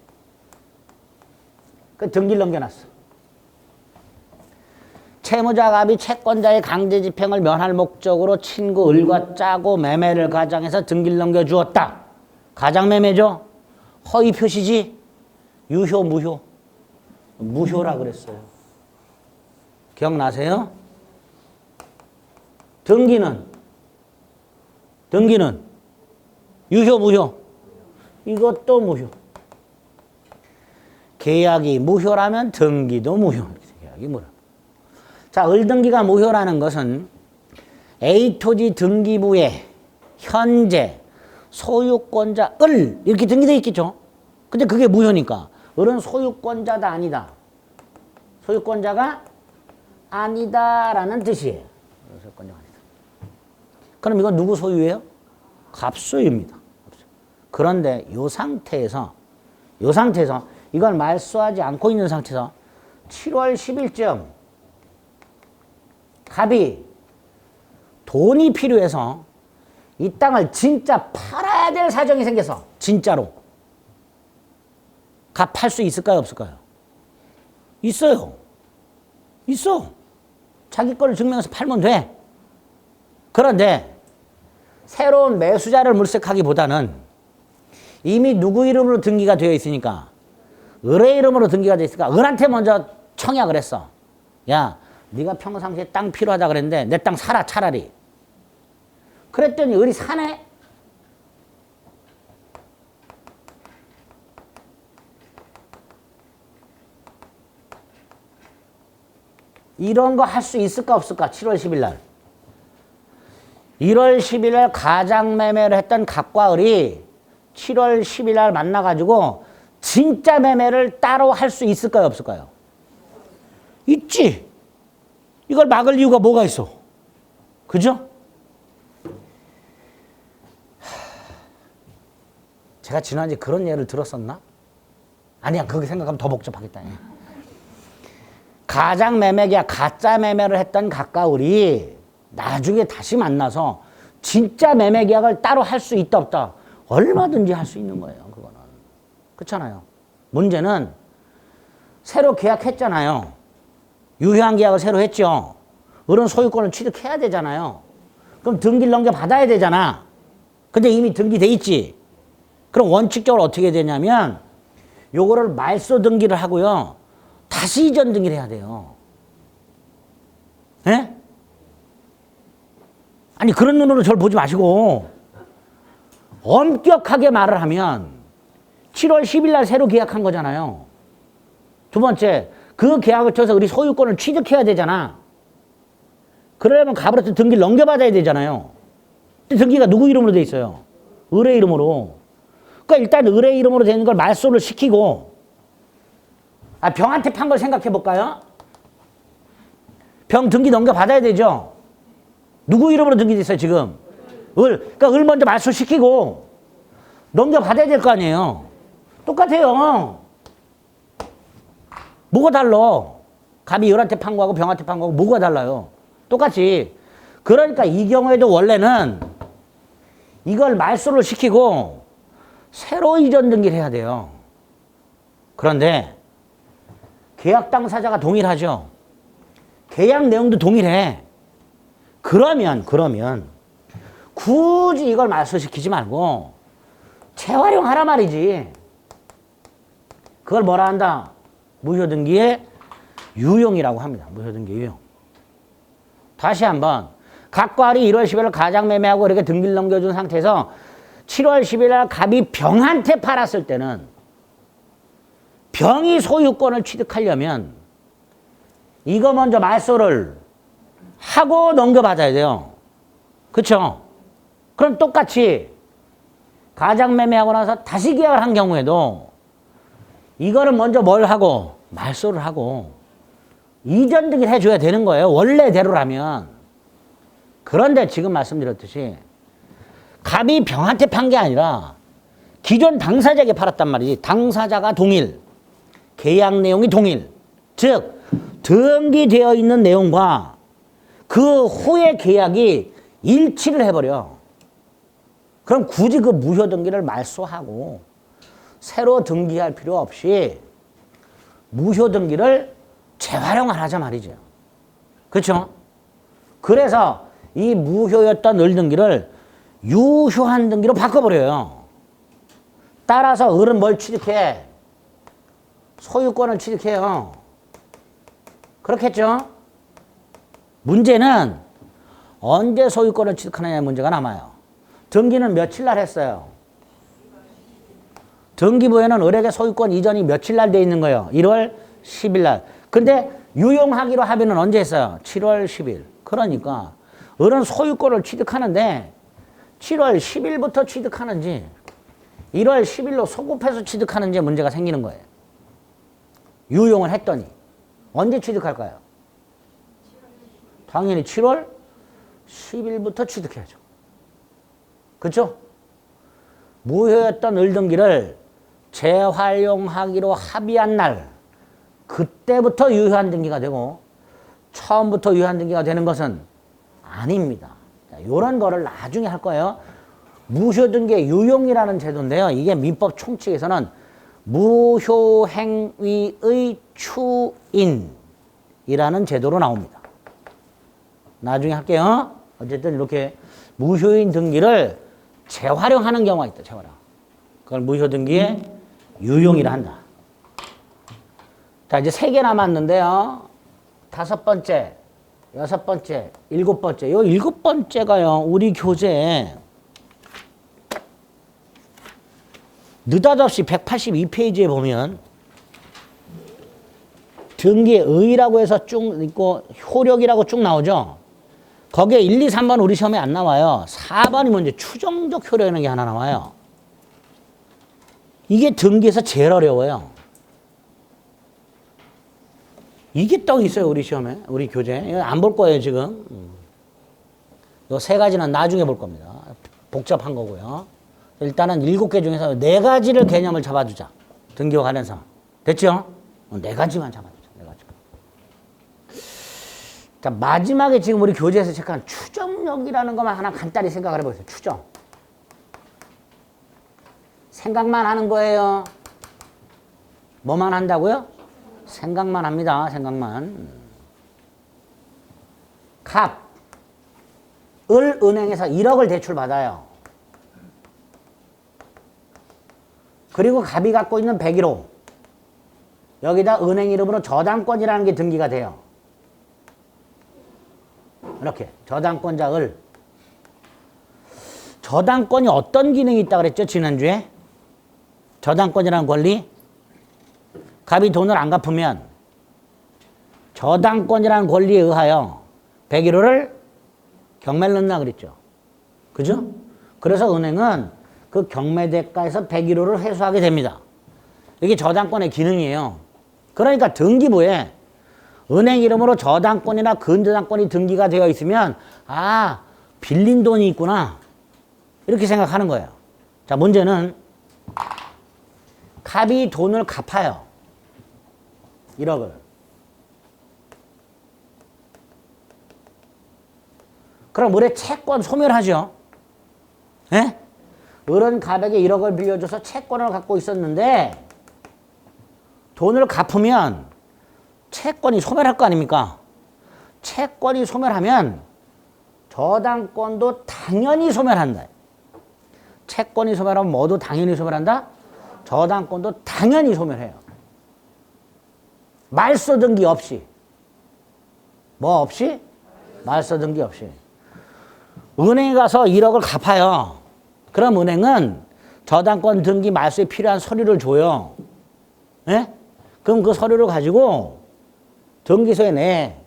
그 등기를 넘겨놨어. 채무자 갑이 채권자의 강제 집행을 면할 목적으로 친구 을과 짜고 매매를 가장해서 등기를 넘겨주었다. 가장 매매죠. 허위 표시지. 유효, 무효. 무효라 그랬어요. 기억나세요? 등기는 유효, 무효. 이것도 무효. 계약이 무효라면 등기도 무효. 계약이 무효. 자, 을등기가 무효라는 것은 A 토지 등기부에 현재 소유권자 을 이렇게 등기되어 있겠죠. 근데 그게 무효니까 을은 소유권자다 아니다. 소유권자가 아니다라는 뜻이에요. 소유권자가 아니다. 그럼 이건 누구 소유예요? 갑 소유입니다. 그런데 이 상태에서 이걸 말소하지 않고 있는 상태에서 7월 10일쯤 갑이 돈이 필요해서 이 땅을 진짜 팔아야 될 사정이 생겨서 진짜로 갑 팔 수 있을까요? 없을까요? 있어요. 있어. 자기 거를 증명해서 팔면 돼. 그런데 새로운 매수자를 물색하기보다는 이미 누구 이름으로 등기가 되어 있으니까 을의 이름으로 등기가 되어 있으니까 을한테 먼저 청약을 했어. 야, 네가 평상시에 땅 필요하다 그랬는데 내 땅 사라 차라리. 그랬더니 을이 사네? 이런 거 할 수 있을까 없을까? 7월 10일 날. 1월 10일 날 가장매매를 했던 갑과 을이 7월 10일 날 만나가지고 진짜 매매를 따로 할 수 있을까요 없을까요? 있지. 이걸 막을 이유가 뭐가 있어? 그죠? 제가 지난주에 그런 예를 들었었나? 아니야, 그렇게 생각하면 더 복잡하겠다. 가장 매매계약 가짜 매매를 했던 갑과 을이 나중에 다시 만나서 진짜 매매 계약을 따로 할 수 있다 없다 얼마든지 할 수 있는 거예요. 그거는 그렇잖아요. 문제는 새로 계약했잖아요. 유효한 계약을 새로 했죠. 을은 소유권을 취득해야 되잖아요. 그럼 등기를 넘겨받아야 되잖아. 근데 이미 등기돼 있지. 그럼 원칙적으로 어떻게 되냐면 요거를 말소 등기를 하고요. 다시 이전 등기를 해야 돼요. 예? 아니 그런 눈으로 저를 보지 마시고 엄격하게 말을 하면 7월 10일 날 새로 계약한 거잖아요. 두 번째, 그 계약을 통해서 우리 소유권을 취득해야 되잖아. 그러려면 갑으로부터 등기를 넘겨받아야 되잖아요. 근데 등기가 누구 이름으로 돼 있어요? 을의 이름으로. 그러니까 일단 을의 이름으로 되는 걸 말소를 시키고 병한테 판 걸 생각해 볼까요? 병 등기 넘겨받아야 되죠. 누구 이름으로 등기돼 있어요 지금? 을. 그러니까 을 먼저 말소시키고 넘겨받아야 될 거 아니에요. 똑같아요. 뭐가 달라? 갑이 을한테 판 거하고 병한테 판 거하고 뭐가 달라요? 똑같이. 그러니까 이 경우에도 원래는 이걸 말소를 시키고 새로 이전 등기를 해야 돼요. 그런데 계약 당사자가 동일하죠. 계약 내용도 동일해. 그러면 굳이 이걸 말소시키지 말고 재활용하라 말이지. 그걸 뭐라 한다? 무효등기의 유용이라고 합니다. 무효등기 유용. 다시 한번 갑과 을이 1월 10일 가장매매하고 이렇게 등기를 넘겨준 상태에서 7월 10일 날 갑이 병한테 팔았을 때는 병이 소유권을 취득하려면 이거 먼저 말소를 하고 넘겨받아야 돼요. 그렇죠? 그럼 똑같이 가장매매하고 나서 다시 계약을 한 경우에도 이거를 먼저 뭘 하고 말소를 하고 이전 등기를 해줘야 되는 거예요. 원래대로라면. 그런데 지금 말씀드렸듯이 갑이 병한테 판 게 아니라 기존 당사자에게 팔았단 말이지. 당사자가 동일, 계약 내용이 동일. 즉 등기되어 있는 내용과 그 후의 계약이 일치를 해버려. 그럼 굳이 그 무효 등기를 말소하고 새로 등기할 필요 없이 무효 등기를 재활용을 하자 말이죠. 그렇죠? 그래서 이 무효였던 을 등기를 유효한 등기로 바꿔버려요. 따라서 을은 뭘 취득해? 소유권을 취득해요. 그렇겠죠? 문제는 언제 소유권을 취득하느냐의 문제가 남아요. 등기는 며칠 날 했어요? 등기부에는 을에게 소유권 이전이 며칠 날 돼 있는 거예요? 1월 10일 날. 근데 유용하기로 합의는 언제 했어요? 7월 10일. 그러니까 을은 소유권을 취득하는데 7월 10일부터 취득하는지 1월 10일로 소급해서 취득하는지 문제가 생기는 거예요. 유용을 했더니 언제 취득할까요? 당연히 7월 10일부터 취득해야죠. 그렇죠? 무효였던 을 등기를 재활용하기로 합의한 날 그때부터 유효한 등기가 되고 처음부터 유효한 등기가 되는 것은 아닙니다. 이런 거를 나중에 할 거예요. 무효 등기의 유용이라는 제도인데요. 이게 민법 총칙에서는 무효행위의 추인이라는 제도로 나옵니다. 나중에 할게요. 어쨌든 이렇게 무효인 등기를 재활용하는 경우가 있다. 재활용. 그걸 무효 등기의 유용이라 한다. 자, 이제 3개 남았는데요. 5번째, 6번째, 7번째. 요 7번째가요. 우리 교재에 느닷없이 182페이지에 보면 등기의 의의라고 해서 쭉 있고 효력이라고 쭉 나오죠. 거기에 1, 2, 3번 우리 시험에 안 나와요. 4번이 먼저 추정적 효력이라는 게 하나 나와요. 이게 등기에서 제일 어려워요. 이게 떡 있어요. 우리 시험에. 우리 교재. 안 볼 거예요 지금. 요 3가지는 나중에 볼 겁니다. 복잡한 거고요. 일단은 7개 중에서 4가지를 개념을 잡아주자. 등기와 관련상. 됐죠? 4가지만 잡아주자. 4가지. 자, 마지막에 지금 우리 교재에서 체크한 추정력이라는 것만 하나 간단히 생각을 해보세요. 추정. 생각만 하는 거예요. 뭐만 한다고요? 생각만 합니다. 생각만. 갑을 은행에서 1억을 대출받아요. 그리고 갑이 갖고 있는 101호. 여기다 은행 이름으로 저당권이라는 게 등기가 돼요. 이렇게 저당권자 을. 저당권이 어떤 기능이 있다고 그랬죠? 지난주에. 저당권이라는 권리. 갑이 돈을 안 갚으면 저당권이라는 권리에 의하여 101호를 경매를 넣는다 그랬죠. 그죠? 그래서 은행은 그 경매 대가에서 101호를 회수하게 됩니다. 이게 저당권의 기능이에요. 그러니까 등기부에 은행 이름으로 저당권이나 근저당권이 등기가 되어 있으면 아, 빌린 돈이 있구나. 이렇게 생각하는 거예요. 자, 문제는 갑이 돈을 갚아요. 1억을. 그럼 을의 채권 소멸하죠. 예? 을은 갑에게 1억을 빌려줘서 채권을 갖고 있었는데 돈을 갚으면 채권이 소멸할 거 아닙니까? 채권이 소멸하면 저당권도 당연히 소멸한다. 채권이 소멸하면 뭐도 당연히 소멸한다? 저당권도 당연히 소멸해요. 말소 등기 없이. 뭐 없이? 말소 등기 없이. 은행에 가서 1억을 갚아요. 그럼 은행은 저당권 등기 말소에 필요한 서류를 줘요. 예? 그럼 그 서류를 가지고 등기소에 내.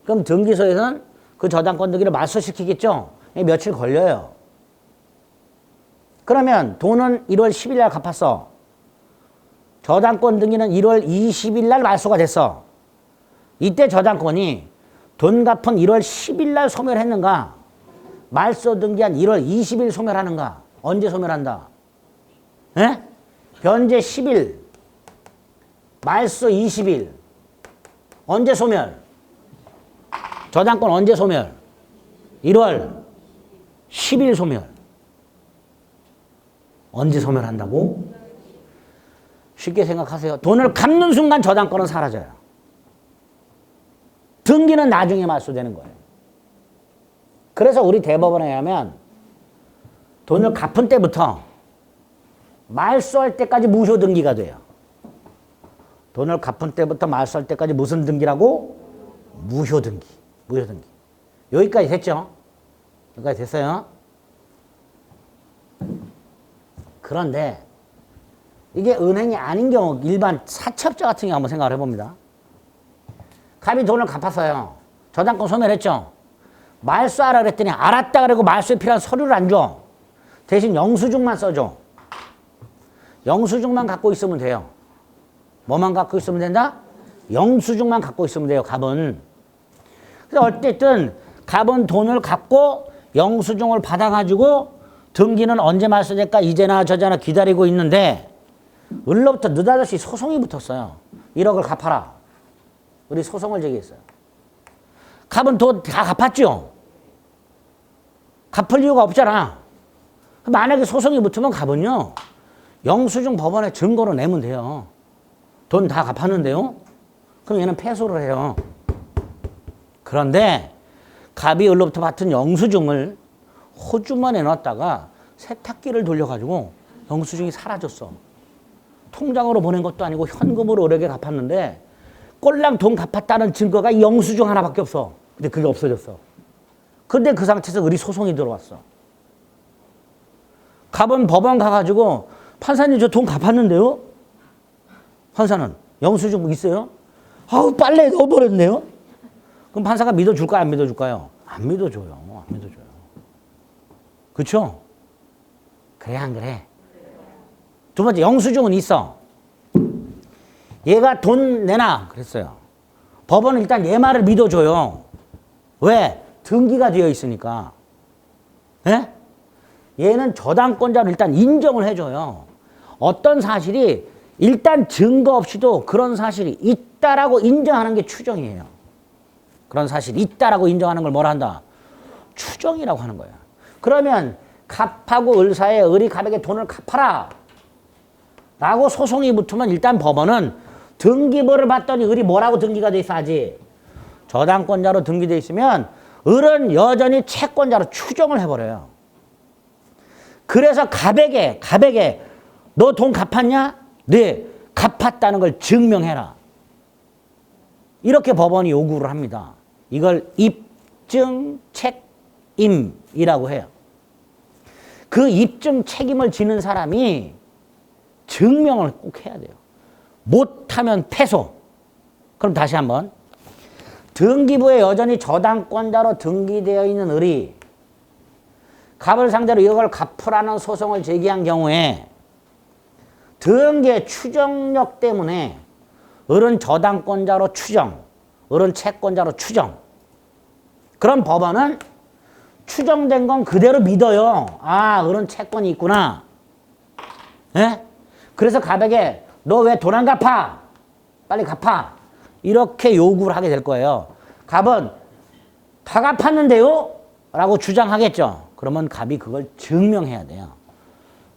그럼 등기소에서는 그 저당권 등기를 말소시키겠죠? 며칠 걸려요. 그러면 돈은 1월 10일 날 갚았어. 저당권 등기는 1월 20일 날 말소가 됐어. 이때 저당권이 돈 갚은 1월 10일 날 소멸했는가? 말소 등기한 1월 20일 소멸하는가? 언제 소멸한다? 예? 현재 10일, 말소 20일. 언제 소멸? 저당권 언제 소멸? 1월 10일 소멸. 언제 소멸한다고? 쉽게 생각하세요. 돈을 갚는 순간 저당권은 사라져요. 등기는 나중에 말소되는 거예요. 그래서 우리 대법원에 의하면 돈을 갚은 때부터 말소할 때까지 무효 등기가 돼요. 돈을 갚은 때부터 말소할 때까지 무슨 등기라고? 무효 등기. 무효 등기. 여기까지 됐죠? 여기까지 됐어요? 그런데 이게 은행이 아닌 경우 일반 사채업자 같은 경우 한번 생각을 해봅니다. 갑이 돈을 갚았어요. 저당권 소멸했죠. 말소하라 그랬더니 알았다 그러고 말소에 필요한 서류를 안 줘. 대신 영수증만 써줘. 영수증만 갖고 있으면 돼요. 뭐만 갖고 있으면 된다? 영수증만 갖고 있으면 돼요. 갑은. 그래서 어쨌든 갑은 돈을 갚고 영수증을 받아가지고 등기는 언제 말소될까 이제나 저제나 기다리고 있는데 을로부터 느닷없이 소송이 붙었어요. 1억을 갚아라. 우리 소송을 제기했어요. 갑은 돈 다 갚았죠. 갚을 이유가 없잖아. 만약에 소송이 붙으면 갑은요. 영수증 법원에 증거로 내면 돼요. 돈 다 갚았는데요. 그럼 얘는 패소를 해요. 그런데 갑이 을로부터 받은 영수증을 호주머니에 넣었다가 세탁기를 돌려가지고 영수증이 사라졌어. 통장으로 보낸 것도 아니고 현금으로 의뢰게 갚았는데 꼴랑 돈 갚았다는 증거가 이 영수증 하나밖에 없어. 근데 그게 없어졌어. 근데 그 상태에서 의리 소송이 들어왔어. 갑은 법원 가가지고 판사님 저 돈 갚았는데요? 판사는 영수증 뭐 있어요? 아우 빨래에 넣어버렸네요? 그럼 판사가 믿어줄까요? 안 믿어줄까요? 안 믿어줘요. 안 믿어줘요. 그렇죠? 그래 안 그래? 두 번째 영수증은 있어. 얘가 돈 내놔 그랬어요. 법원은 일단 얘 말을 믿어줘요. 왜? 등기가 되어 있으니까. 예? 얘는 저당권자로 일단 인정을 해줘요. 어떤 사실이 일단 증거 없이도 그런 사실이 있다라고 인정하는 게 추정이에요. 그런 사실이 있다라고 인정하는 걸 뭐라 한다? 추정이라고 하는 거야. 그러면 갑하고 을 사이에 을이 갑에게 돈을 갚아라 라고 소송이 붙으면 일단 법원은 등기부를 봤더니 을이 뭐라고 등기가 돼 있어야지? 저당권자로 등기돼 있으면 을은 여전히 채권자로 추정을 해버려요. 그래서 갑에게 너 돈 갚았냐? 네, 갚았다는 걸 증명해라. 이렇게 법원이 요구를 합니다. 이걸 입증 책임이라고 해요. 그 입증 책임을 지는 사람이 증명을 꼭 해야 돼요. 못하면 패소. 그럼 다시 한번. 등기부에 여전히 저당권자로 등기되어 있는 을이 갑을 상대로 이걸 갚으라는 소송을 제기한 경우에 등기의 추정력 때문에 을은 저당권자로 추정, 을은 채권자로 추정. 그럼 법원은 추정된 건 그대로 믿어요. 아, 을은 채권이 있구나. 예? 그래서 갑에게 너 왜 돈 안 갚아? 빨리 갚아. 이렇게 요구를 하게 될 거예요. 갑은 다 갚았는데요? 라고 주장하겠죠. 그러면 갑이 그걸 증명해야 돼요.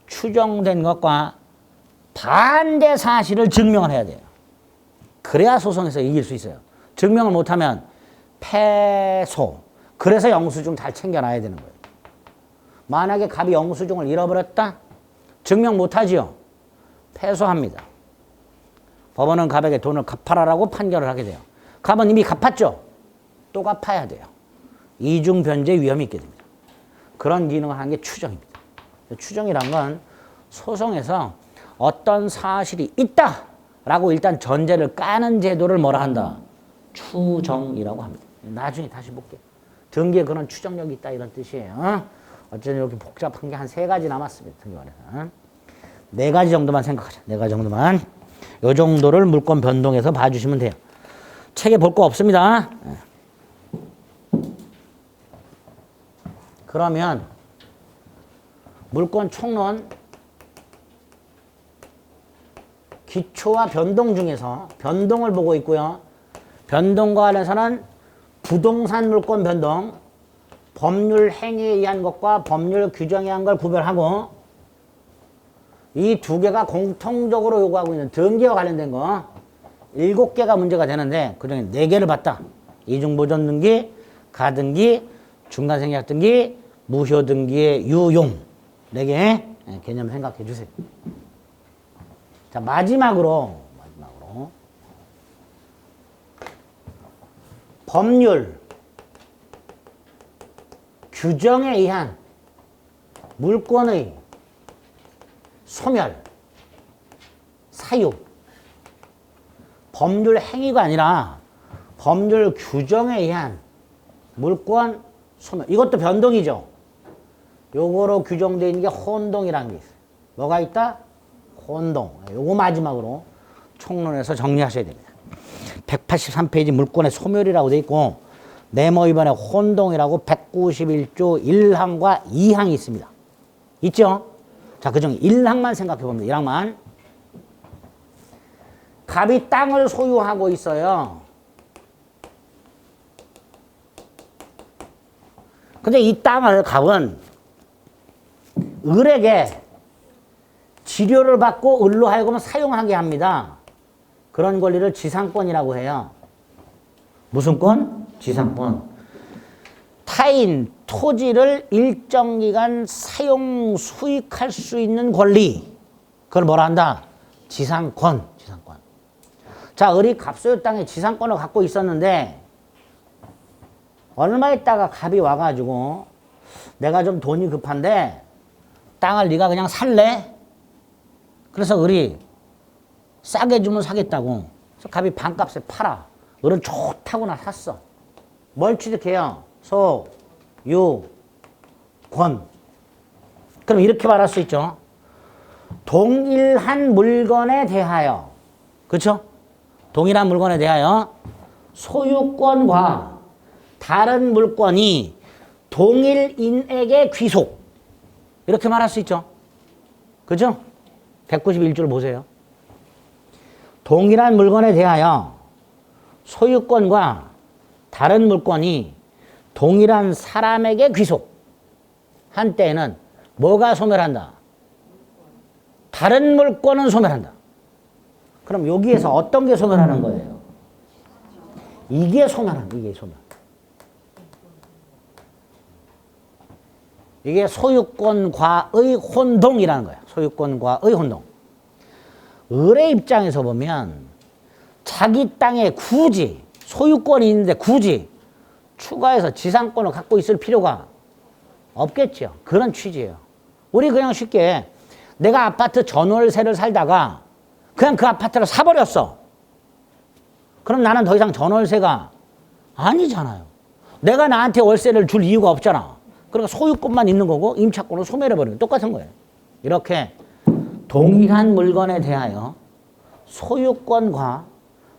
추정된 것과 반대 사실을 증명을 해야 돼요. 그래야 소송에서 이길 수 있어요. 증명을 못하면 패소. 그래서 영수증 잘 챙겨놔야 되는 거예요. 만약에 갑이 영수증을 잃어버렸다? 증명 못하지요. 패소합니다. 법원은 갑에게 돈을 갚아라라고 판결을 하게 돼요. 갑은 이미 갚았죠. 또 갚아야 돼요. 이중 변제 위험이 있게 됩니다. 그런 기능을 하는 게 추정입니다. 추정이란 건 소송에서 어떤 사실이 있다라고 일단 전제를 까는 제도를 뭐라 한다? 추정이라고 합니다. 나중에 다시 볼게요. 등기에 그런 추정력이 있다 이런 뜻이에요. 어쨌든 이렇게 복잡한 게 한 3가지 남았습니다. 등기관에서. 4가지 정도만 생각하자. 4가지 정도만. 요 정도를 물권 변동해서 봐주시면 돼요. 책에 볼 거 없습니다. 그러면 물권 총론 기초와 변동 중에서 변동을 보고 있고요. 변동과 관련해서는 부동산 물권 변동, 법률 행위에 의한 것과 법률 규정에 의한 걸 구별하고 이 2개가 공통적으로 요구하고 있는 등기와 관련된 거 7개가 문제가 되는데 그중에 4개를 봤다. 이중보존 등기, 가등기, 중간생략 등기, 무효 등기의 유용 4개 개념 생각해 주세요. 자, 마지막으로 법률 규정에 의한 물권의 소멸, 사유, 법률 행위가 아니라 법률 규정에 의한 물권 소멸. 이것도 변동이죠. 요거로 규정되어 있는 게 혼동이라는 게 있어요. 뭐가 있다? 혼동. 요거 마지막으로 총론에서 정리하셔야 됩니다. 183페이지 물권의 소멸이라고 되어 있고 네모 위반의 혼동이라고 191조 1항과 2항이 있습니다. 있죠? 자, 그중 1항만 생각해 봅니다. 1항만. 갑이 땅을 소유하고 있어요. 근데 이 땅을 갑은 을에게 지료를 받고 을로 하여금 사용하게 합니다. 그런 권리를 지상권이라고 해요. 무슨 권? 지상권. 타인, 토지를 일정 기간 사용 수익할 수 있는 권리, 그걸 뭐라 한다? 지상권. 자, 을이 갑소유 땅에 지상권을 갖고 있었는데 얼마 있다가 갑이 와가지고 내가 좀 돈이 급한데 땅을 네가 그냥 살래? 그래서 을이 싸게 주면 사겠다고. 그래서 갑이 반값에 팔아. 을은 좋다고 나 샀어. 뭘 취득해요? 소, 유, 권. 그럼 이렇게 말할 수 있죠. 동일한 물건에 대하여, 그렇죠? 동일한 물건에 대하여 소유권과 다른 물건이 동일인에게 귀속. 이렇게 말할 수 있죠. 그죠? 191줄 보세요. 동일한 물건에 대하여 소유권과 다른 물건이 동일한 사람에게 귀속. 한때에는 뭐가 소멸한다? 다른 물건은 소멸한다. 그럼 여기에서 어떤 게 소멸하는 거예요? 이게 소멸한다. 이게 소멸. 이게 소유권과의 혼동이라는 거예요. 소유권과의 혼동. 을의 입장에서 보면 자기 땅에 굳이 소유권이 있는데 굳이 추가해서 지상권을 갖고 있을 필요가 없겠죠. 그런 취지예요. 우리 그냥 쉽게 내가 아파트 전월세를 살다가 그냥 그 아파트를 사버렸어. 그럼 나는 더 이상 전월세가 아니잖아요. 내가 나한테 월세를 줄 이유가 없잖아. 그러니까 소유권만 있는 거고 임차권을 소멸해버리는 똑같은 거예요. 이렇게 동일한 물건에 대하여 소유권과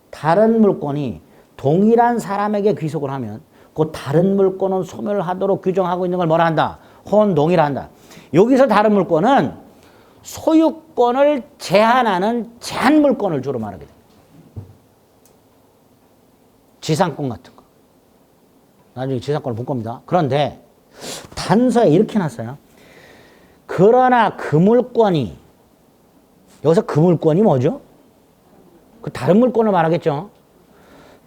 다른 물건이 동일한 사람에게 귀속을 하면 그 다른 물건은 소멸하도록 규정하고 있는 걸 뭐라 한다? 혼동이라 한다. 여기서 다른 물건은 소유권을 제한하는 제한 물건을 주로 말하게 됩니다. 지상권 같은 거. 나중에 지상권을 볼 겁니다. 그런데 단서에 이렇게 놨어요. 그러나 그 물건이, 여기서 그 물건이 뭐죠? 그 다른 물건을 말하겠죠.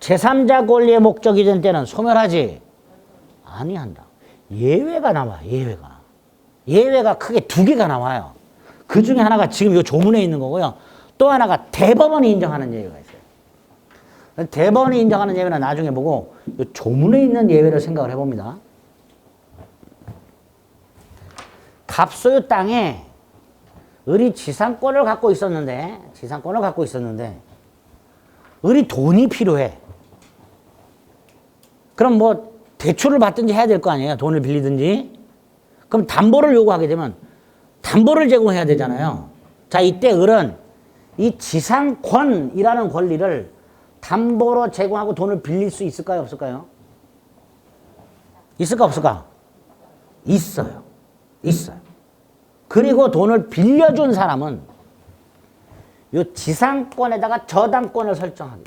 제3자 권리의 목적이 된 때는 소멸하지 아니한다. 예외가 나와. 예외가 크게 두 개가 나와요. 그 중에 하나가 지금 이 조문에 있는 거고요. 또 하나가 대법원이 인정하는 예외가 있어요. 대법원이 인정하는 예외는 나중에 보고 이 조문에 있는 예외를 생각을 해봅니다. 갑소유 땅에 을이 지상권을 갖고 있었는데 을이 돈이 필요해. 그럼 뭐 대출을 받든지 해야 될 거 아니에요. 돈을 빌리든지. 그럼 담보를 요구하게 되면 담보를 제공해야 되잖아요. 자, 이때 을은 이 지상권이라는 권리를 담보로 제공하고 돈을 빌릴 수 있을까요? 없을까요? 있을까 없을까? 있어요. 그리고 돈을 빌려준 사람은 이 지상권에다가 저당권을 설정하기.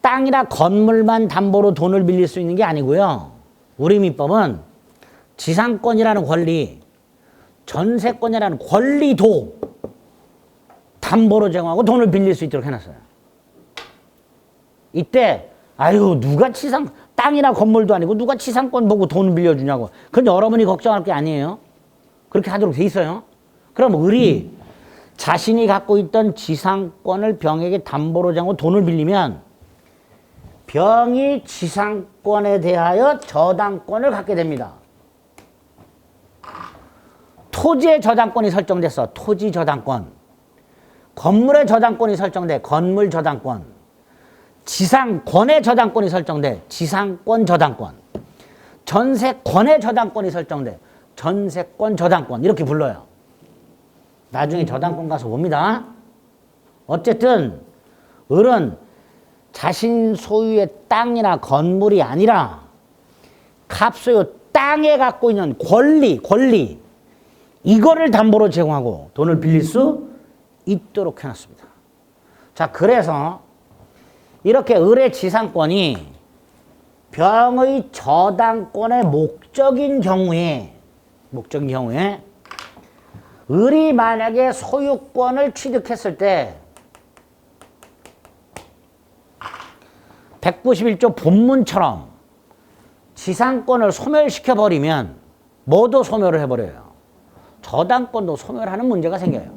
땅이나 건물만 담보로 돈을 빌릴 수 있는 게 아니고요. 우리 민법은 지상권이라는 권리, 전세권이라는 권리도 담보로 제공하고 돈을 빌릴 수 있도록 해놨어요. 이때 누가 땅이나 건물도 아니고 누가 지상권 보고 돈을 빌려주냐고. 그건 여러분이 걱정할 게 아니에요. 그렇게 하도록 돼 있어요. 그럼 을이 자신이 갖고 있던 지상권을 병에게 담보로 제공하고 돈을 빌리면 병이 지상권에 대하여 저당권을 갖게 됩니다. 토지의 저당권이 설정됐어. 토지 저당권. 건물의 저당권이 설정돼. 건물 저당권. 지상권의 저당권이 설정돼. 지상권 저당권. 전세권의 저당권이 설정돼. 전세권 저당권. 이렇게 불러요. 나중에 저당권 가서 봅니다. 어쨌든 을은 자신 소유의 땅이나 건물이 아니라 갑소유 땅에 갖고 있는 권리 이거를 담보로 제공하고 돈을 빌릴 수 있도록 해놨습니다. 자, 그래서 이렇게 을의 지상권이 병의 저당권의 목적인 경우에 을이 만약에 소유권을 취득했을 때 191조 본문처럼 지상권을 소멸시켜버리면 뭐도 소멸을 해버려요. 저당권도 소멸하는 문제가 생겨요.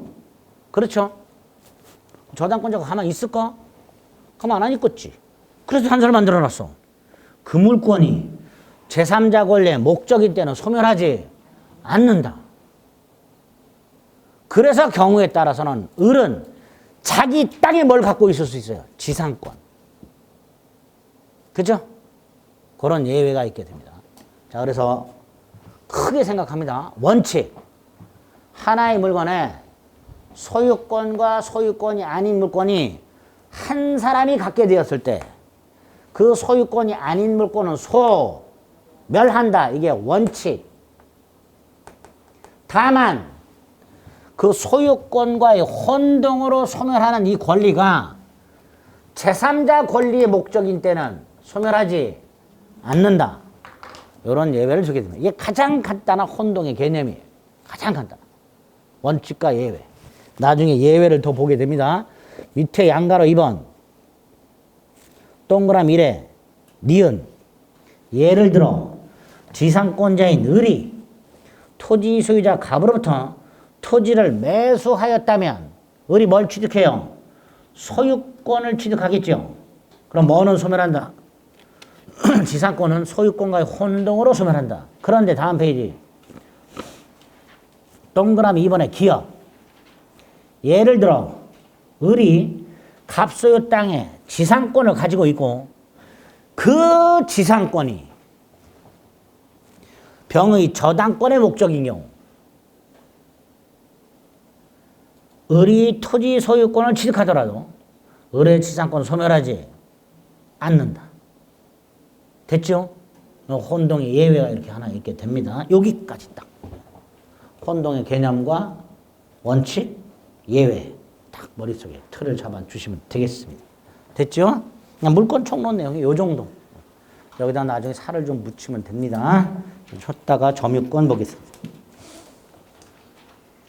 그렇죠? 저당권자가 가만히 있을까? 가만 안 있겠지. 그래서 단서를 만들어놨어. 그 물건이 제3자 권리의 목적인 때는 소멸하지 않는다. 그래서 경우에 따라서는 을은 자기 땅에 뭘 갖고 있을 수 있어요? 지상권. 그죠? 그런 예외가 있게 됩니다. 자, 그래서 크게 생각합니다. 원칙. 하나의 물건에 소유권과 소유권이 아닌 물건이 한 사람이 갖게 되었을 때 그 소유권이 아닌 물건은 소멸한다. 이게 원칙. 다만 그 소유권과의 혼동으로 소멸하는 이 권리가 제3자 권리의 목적인 때는 소멸하지 않는다. 이런 예외를 주게 됩니다. 이게 가장 간단한 혼동의 개념이에요. 가장 간단한. 원칙과 예외. 나중에 예외를 더 보게 됩니다. 밑에 양가로 2번. 동그라미 1에 니은. 예를 들어 지상권자인 을이 토지 소유자 갑으로부터 토지를 매수하였다면 을이 뭘 취득해요? 소유권을 취득하겠죠. 그럼 뭐는 소멸한다? 지상권은 소유권과의 혼동으로 소멸한다. 그런데 다음 페이지. 동그라미 2번에 기업. 예를 들어 을이 갑소유 땅에 지상권을 가지고 있고 그 지상권이 병의 저당권의 목적인 경우 을이 토지 소유권을 취득하더라도 을의 지상권은 소멸하지 않는다. 됐죠? 혼동의 예외가 이렇게 하나 있게 됩니다. 여기까지 딱. 혼동의 개념과 원칙, 예외 딱 머릿속에 틀을 잡아주시면 되겠습니다. 됐죠? 그냥 물권 총론 내용이 요 정도. 여기다 나중에 살을 좀 묻히면 됩니다. 줬다가 점유권 보겠습니다.